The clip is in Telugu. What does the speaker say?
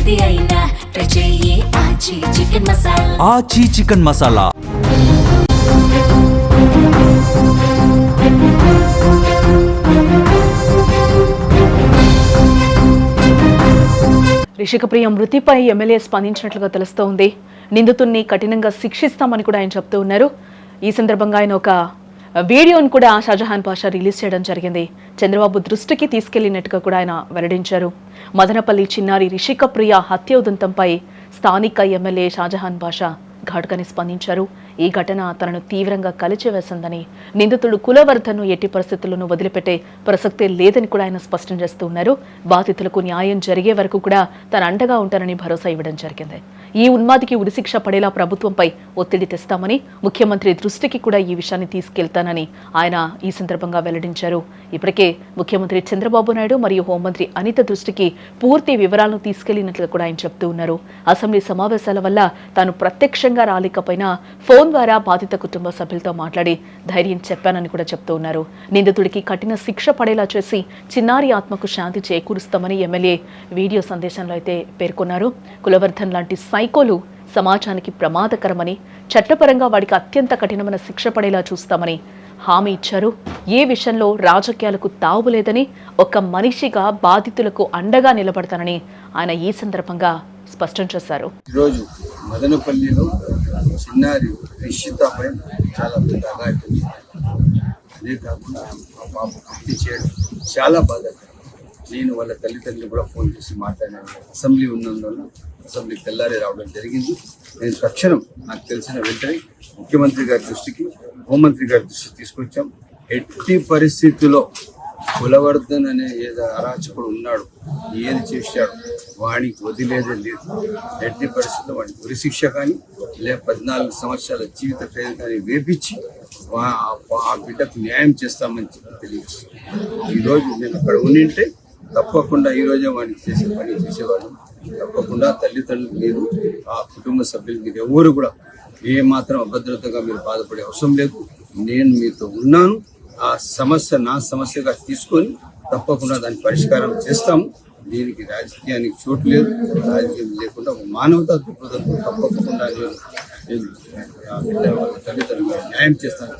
ఏది అయినా ట్రై చెయ్యి ఆచి చికెన్ మసాలా. ఆచి చికెన్ మసాలా. రిషికప్రియ మృతిపై ఎమ్మెల్యే స్పందించినట్లుగా తెలుస్తోంది. నిందితుడిని కఠినంగా శిక్షిస్తామని కూడా ఆయన చెప్తూ ఉన్నారు. ఈ సందర్భంగా ఆయన ఒక వీడియోను కూడా షాజహాన్ పాషా రిలీజ్ చేయడం జరిగింది. చంద్రబాబు దృష్టికి తీసుకెళ్లినట్టుగా కూడా ఆయన వెల్లడించారు. మదనపల్లి చిన్నారి రిషికప్రియ హత్య ఉదంతంపై స్థానిక ఎమ్మెల్యే షాజహాన్ పాషా ఘాటుగానే స్పందించారు. ఈ ఘటన తనను తీవ్రంగా కలిచివేసిందని, నిందితుడు కులవర్ధన్ను ఎట్టి పరిస్థితుల్లోనూ వదిలిపెట్టే ప్రసక్తే లేదని కూడా ఆయన స్పష్టం చేస్తూ ఉన్నారు. బాధితులకు న్యాయం జరిగే వరకు కూడా తన అండగా ఉంటానని భరోసా ఇవ్వడం జరిగింది. ఈ ఉన్మాదికి ఉరిశిక్ష పడేలా ప్రభుత్వంపై ఒత్తిడి తెస్తామని, ముఖ్యమంత్రి దృష్టికి కూడా ఈ విషయాన్ని తీసుకెళ్తానని ఆయన ఈ సందర్భంగా వెల్లడించారు. ఇప్పటికే ముఖ్యమంత్రి చంద్రబాబు నాయుడు మరియు హోంమంత్రి అనిత దృష్టికి పూర్తి వివరాలను తీసుకెళ్లినట్లుగా కూడా ఆయన చెప్తూ ఉన్నారు. అసెంబ్లీ సమావేశాల వల్ల తాను ప్రత్యక్షంగా రాలేకపోయినా ఫోన్ ద్వారా బాధిత కుటుంబ సభ్యులతో మాట్లాడి ధైర్యం చెప్పానని కూడా చెప్తూ ఉన్నారు. నిందితుడికి కఠిన శిక్ష పడేలా చేసి చిన్నారి ఆత్మకు శాంతి చేకూరుస్తామని ఎమ్మెల్యే వీడియో సందేశంలో అయితే పేర్కొన్నారు. కులవర్ధన్ లాంటి సైకోలు సమాజానికి ప్రమాదకరమని, చట్టపరంగా వాడికి అత్యంత కఠినమైన శిక్ష పడేలా చూస్తామని హామీ ఇచ్చారు. ఏ విషయంలో రాజకీయాలకు తావులేదని, ఒక మనిషిగా బాధితులకు అండగా నిలబడతానని ఆయన ఈ సందర్భంగా స్పష్టం చేశారు. ఈరోజు మదనపల్లిలో చిన్నారి రిషితపై చాలా పెద్ద అఘాయితం, అదే కాకుండా ఆ పాప హత్య చేయడం చాలా బాధాకరం. నేను వాళ్ళ తల్లిదండ్రులు కూడా ఫోన్ చేసి మాట్లాడాను. అసెంబ్లీ ఉన్నందువల్ల అసెంబ్లీకి తెల్లారి రావడం జరిగింది. నేను తక్షణం నాకు తెలిసిన వెంటనే ముఖ్యమంత్రి గారి దృష్టికి, హోంమంత్రి గారి దృష్టికి తీసుకొచ్చాం. ఎట్టి పరిస్థితుల్లో కులవర్ధన్ అనే ఏదో అరాచకుడు ఉన్నాడు, ఏది చేశాడు వాడికి వదిలేదే లేదు. ఎట్టి పరిస్థితుల్లో వాడికి ఉరిశిక్ష కానీ, లేదా 14 సంవత్సరాల జీవిత ఖైదు కానీ వేపించి ఆ బిడ్డకు న్యాయం చేస్తామని చెప్పి తెలియజేస్తాను. ఈరోజు నేను అక్కడ ఉండింటే తప్పకుండా ఈరోజే వాడికి చేసే పని చేసేవాడు. తప్పకుండా తల్లిదండ్రులు మీరు, ఆ కుటుంబ సభ్యులు మీరు ఎవరు కూడా ఏమాత్రం అభద్రతగా మీరు బాధపడే అవసరం లేదు. నేను మీతో ఉన్నాను. ఆ సమస్య నా సమస్యగా తీసుకొని తప్పకుండా దాని పరిష్కారం చేస్తాము. దీనికి రాజకీయానికి చోటు లేదు. రాజకీయం లేకుండా మానవతా దృక్పథంతో తప్పకుండా నేను తల్లిదండ్రులు న్యాయం చేస్తాను.